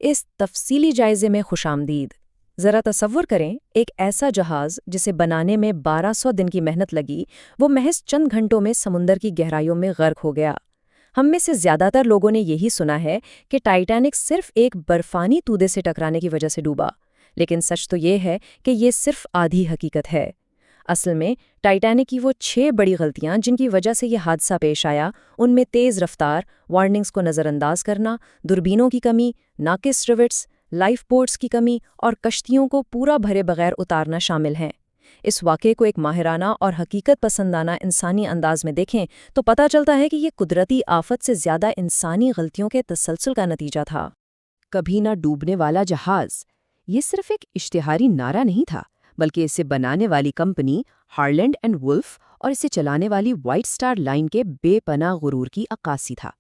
اس تفصیلی جائزے میں خوش آمدید۔ ذرا تصور کریں، ایک ایسا جہاز جسے بنانے میں 1200 دن کی محنت لگی، وہ محض چند گھنٹوں میں سمندر کی گہرائیوں میں غرق ہو گیا۔ ہم میں سے زیادہ تر لوگوں نے یہی سنا ہے کہ ٹائٹینک صرف ایک برفانی تودے سے ٹکرانے کی وجہ سے ڈوبا، لیکن سچ تو یہ ہے کہ یہ صرف آدھی حقیقت ہے۔ اصل میں ٹائٹینک کی وہ 6 بڑی غلطیاں جن کی وجہ سے یہ حادثہ پیش آیا، ان میں تیز رفتار، وارننگز کو نظر انداز کرنا، دوربینوں کی کمی، ناقص ریوٹس، لائف بورڈز کی کمی اور کشتیوں کو پورا بھرے بغیر اتارنا شامل ہیں۔ اس واقعے کو ایک ماہرانہ اور حقیقت پسندانہ انسانی انداز میں دیکھیں تو پتہ چلتا ہے کہ یہ قدرتی آفت سے زیادہ انسانی غلطیوں کے تسلسل کا نتیجہ تھا۔ کبھی نہ ڈوبنے والا جہاز، یہ صرف ایک اشتہاری نعرہ نہیں تھا، بلکہ اسے بنانے والی کمپنی ہارلینڈ اینڈ ولف اور اسے چلانے والی وائٹ سٹار لائن کے بے پناہ غرور کی عکاسی تھا۔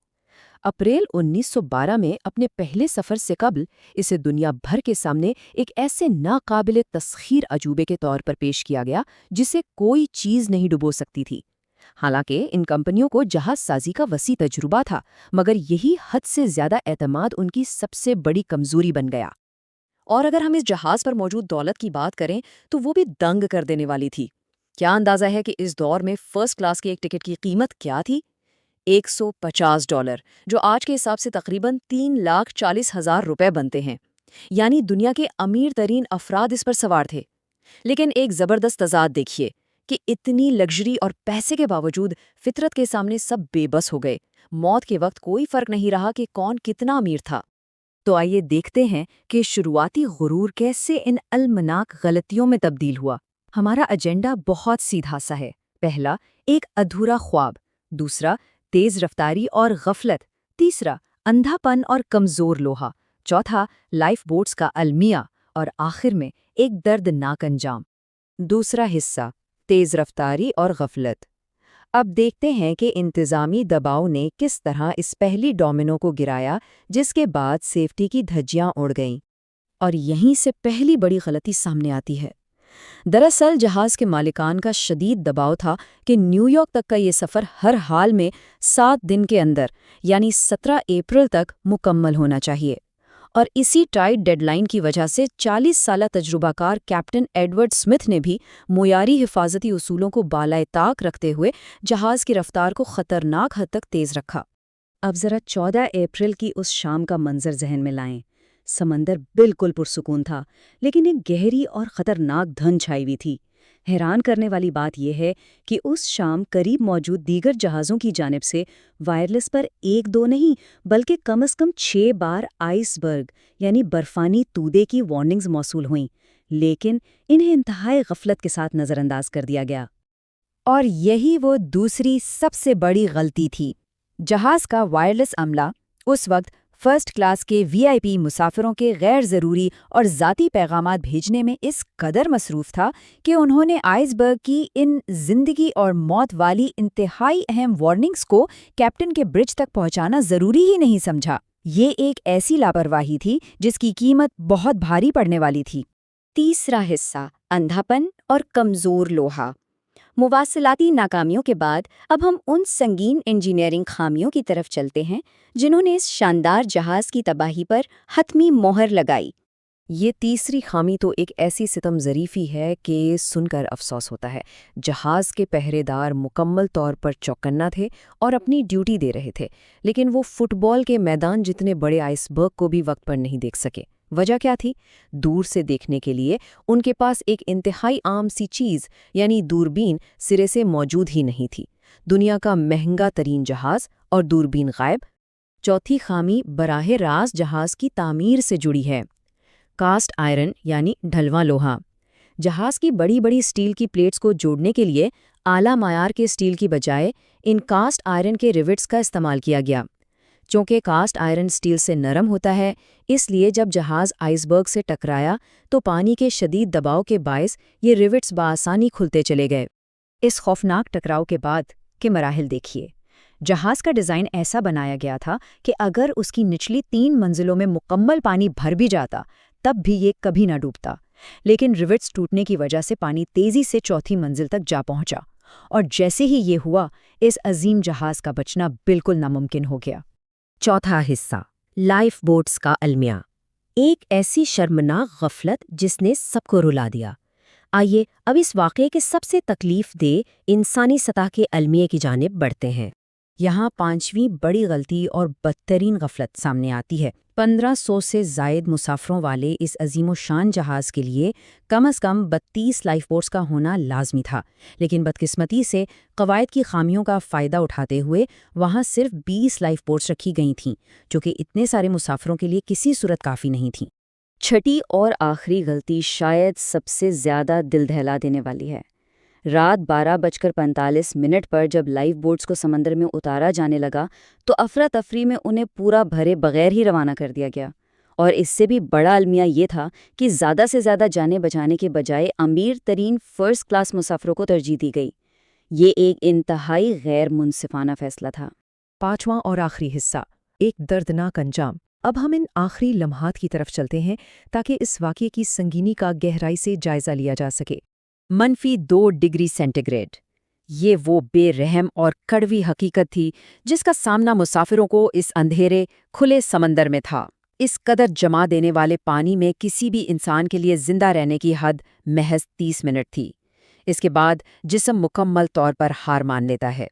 اپریل 1912 میں اپنے پہلے سفر سے قبل اسے دنیا بھر کے سامنے ایک ایسے ناقابل تسخیر عجوبے کے طور پر پیش کیا گیا جسے کوئی چیز نہیں ڈبو سکتی تھی۔ حالانکہ ان کمپنیوں کو جہاز سازی کا وسیع تجربہ تھا، مگر یہی حد سے زیادہ اعتماد ان کی سب سے بڑی کمزوری بن گیا۔ اور اگر ہم اس جہاز پر موجود دولت کی بات کریں تو وہ بھی دنگ کر دینے والی تھی۔ کیا اندازہ ہے کہ اس دور میں فرسٹ کلاس کی ایک ٹکٹ کی قیمت کیا تھی؟ $150، جو آج کے حساب سے تقریباً 3,40,000 روپے بنتے ہیں۔ یعنی دنیا کے امیر ترین افراد اس پر سوار تھے۔ لیکن ایک زبردست تضاد دیکھیے کہ اتنی لگژری اور پیسے کے باوجود فطرت کے سامنے سب بے بس ہو گئے۔ موت کے وقت کوئی فرق نہیں رہا کہ کون کتنا امیر تھا۔ تو آئیے دیکھتے ہیں کہ شروعاتی غرور کیسے ان المناک غلطیوں میں تبدیل ہوا۔ ہمارا ایجنڈا بہت سیدھا سا ہے۔ پہلا، ایک ادھورا خواب۔ دوسرا، تیز رفتاری اور غفلت۔ تیسرا، اندھا پن اور کمزور لوہا۔ چوتھا، لائف بوٹس کا المیہ۔ اور آخر میں ایک دردناک انجام۔ دوسرا حصہ، تیز رفتاری اور غفلت۔ اب دیکھتے ہیں کہ انتظامی دباؤ نے کس طرح اس پہلی ڈومینو کو گرایا، جس کے بعد سیفٹی کی دھجیاں اڑ گئیں۔ اور یہیں سے پہلی بڑی غلطی سامنے آتی ہے۔ دراصل جہاز کے مالکان کا شدید دباؤ تھا کہ نیو یارک تک کا یہ سفر ہر حال میں 7 دن کے اندر یعنی 17 اپریل تک مکمل ہونا چاہیے۔ اور اسی ٹائٹ ڈیڈ لائن کی وجہ سے 40 سالہ تجربہ کار کیپٹن ایڈورڈ سمتھ نے بھی معیاری حفاظتی اصولوں کو بالائے طاق رکھتے ہوئے جہاز کی رفتار کو خطرناک حد تک تیز رکھا۔ اب ذرا 14 اپریل کی اس شام کا منظر ذہن میں لائیں۔ سمندر بالکل پرسکون تھا، لیکن ایک گہری اور خطرناک دھند چھائی ہوئی تھی۔ حیران کرنے والی بات یہ ہے کہ اس شام قریب موجود دیگر جہازوں کی جانب سے وائرلیس پر 1-2 نہیں بلکہ کم از کم 6 بار آئس برگ یعنی برفانی تودے کی وارننگز موصول ہوئیں، لیکن انہیں انتہائی غفلت کے ساتھ نظر انداز کر دیا گیا۔ اور یہی وہ دوسری سب سے بڑی غلطی تھی۔ جہاز کا وائرلیس عملہ اس وقت فرسٹ کلاس کے VIP مسافروں کے غیر ضروری اور ذاتی پیغامات بھیجنے میں اس قدر مصروف تھا کہ انہوں نے آئس برگ کی ان زندگی اور موت والی انتہائی اہم وارننگز کو کیپٹن کے برج تک پہنچانا ضروری ہی نہیں سمجھا۔ یہ ایک ایسی لاپرواہی تھی جس کی قیمت بہت بھاری پڑنے والی تھی۔ تیسرا حصہ، اندھا پن اور کمزور لوہا۔ مواصلاتی ناکامیوں کے بعد اب ہم ان سنگین انجینئرنگ خامیوں کی طرف چلتے ہیں جنہوں نے اس شاندار جہاز کی تباہی پر حتمی مہر لگائی۔ یہ تیسری خامی تو ایک ایسی ستم ظریفی ہے کہ سن کر افسوس ہوتا ہے۔ جہاز کے پہرے دار مکمل طور پر چوکنا تھے اور اپنی ڈیوٹی دے رہے تھے، لیکن وہ فٹ بال کے میدان جتنے بڑے آئس برگ کو بھی وقت پر نہیں دیکھ سکے۔ وجہ کیا تھی؟ دور سے دیکھنے کے لیے ان کے پاس ایک انتہائی عام سی چیز یعنی دوربین سرے سے موجود ہی نہیں تھی۔ دنیا کا مہنگا ترین جہاز اور دوربین غائب۔ چوتھی خامی براہ راست جہاز کی تعمیر سے جڑی ہے۔ کاسٹ آئرن یعنی ڈھلواں لوہا۔ جہاز کی بڑی بڑی سٹیل کی پلیٹس کو جوڑنے کے لیے اعلیٰ معیار کے سٹیل کی بجائے ان کاسٹ آئرن کے ریوٹس کا استعمال کیا گیا۔ چونکہ کاسٹ آئرن سٹیل سے نرم ہوتا ہے، اس لیے جب جہاز آئس برگ سے ٹکرایا تو پانی کے شدید دباؤ کے باعث یہ ریوٹس بآسانی کھلتے چلے گئے۔ اس خوفناک ٹکراؤ کے بعد کے مراحل دیکھیے۔ جہاز کا ڈیزائن ایسا بنایا گیا تھا کہ اگر اس کی نچلی 3 منزلوں میں مکمل پانی بھر بھی جاتا تب بھی یہ کبھی نہ ڈوبتا، لیکن ریوٹس ٹوٹنے کی وجہ سے پانی تیزی سے چوتھی منزل تک جا پہنچا، اور جیسے ہی یہ ہوا اس عظیم جہاز کا بچنا بالکل ناممکن ہو گیا۔ چوتھا حصہ، لائف بوٹس کا المیہ۔ ایک ایسی شرمناک غفلت جس نے سب کو رلا دیا۔ آئیے اب اس واقعے کے سب سے تکلیف دہ انسانی سطح کے المیے کی جانب بڑھتے ہیں۔ یہاں 5ویں بڑی غلطی اور بدترین غفلت سامنے آتی ہے۔ 1500 سے زائد مسافروں والے اس عظیم و شان جہاز کے لیے کم از کم 32 لائف بوٹس کا ہونا لازمی تھا، لیکن بدقسمتی سے قواعد کی خامیوں کا فائدہ اٹھاتے ہوئے وہاں صرف 20 لائف بوٹس رکھی گئی تھیں، جو کہ اتنے سارے مسافروں کے لیے کسی صورت کافی نہیں تھیں۔ چھٹی اور آخری غلطی شاید سب سے زیادہ دل دہلا دینے والی ہے۔ رات 12:45 پر جب لائف بوٹس کو سمندر میں اتارا جانے لگا تو افراتفری میں انہیں پورا بھرے بغیر ہی روانہ کر دیا گیا، اور اس سے بھی بڑا المیہ یہ تھا کہ زیادہ سے زیادہ جانیں بچانے کے بجائے امیر ترین فرسٹ کلاس مسافروں کو ترجیح دی گئی۔ یہ ایک انتہائی غیر منصفانہ فیصلہ تھا۔ 5واں اور آخری حصہ، ایک دردناک انجام۔ اب ہم ان آخری لمحات کی طرف چلتے ہیں تاکہ اس واقعے کی سنگینی کا گہرائی سے جائزہ لیا جا سکے۔ -2 ڈگری سینٹی گریڈ، یہ وہ بے رحم اور کڑوی حقیقت تھی جس کا سامنا مسافروں کو اس اندھیرے کھلے سمندر میں تھا۔ اس قدر جما دینے والے پانی میں کسی بھی انسان کے لیے زندہ رہنے کی حد محض 30 منٹ تھی۔ اس کے بعد جسم مکمل طور پر ہار مان لیتا ہے۔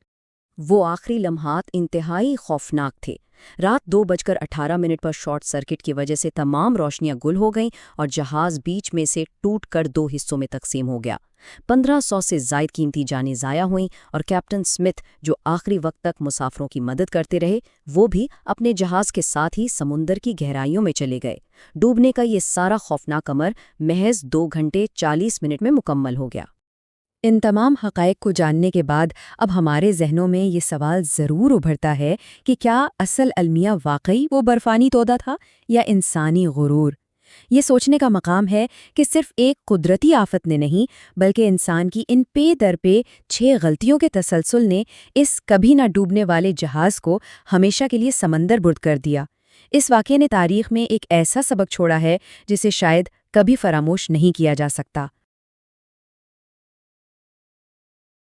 وہ آخری لمحات انتہائی خوفناک تھے۔ رات 2:18 پر شارٹ سرکٹ کی وجہ سے تمام روشنیاں گل ہو گئیں اور جہاز بیچ میں سے ٹوٹ کر 2 حصوں میں تقسیم ہو گیا۔ 1500 سے زائد قیمتی جانیں ضائع ہوئیں اور کیپٹن سمتھ، جو آخری وقت تک مسافروں کی مدد کرتے رہے، وہ بھی اپنے جہاز کے ساتھ ہی سمندر کی گہرائیوں میں چلے گئے۔ ڈوبنے کا یہ سارا خوفناک عمل محض 2 گھنٹے 40 منٹ میں مکمل ہو گیا۔ ان تمام حقائق کو جاننے کے بعد اب ہمارے ذہنوں میں یہ سوال ضرور ابھرتا ہے کہ کیا اصل المیہ واقعی وہ برفانی تودہ تھا یا انسانی غرور؟ یہ سوچنے کا مقام ہے کہ صرف ایک قدرتی آفت نے نہیں بلکہ انسان کی ان پے در پے 6 غلطیوں کے تسلسل نے اس کبھی نہ ڈوبنے والے جہاز کو ہمیشہ کے لیے سمندر برد کر دیا۔ اس واقعے نے تاریخ میں ایک ایسا سبق چھوڑا ہے جسے شاید کبھی فراموش نہیں کیا جا سکتا۔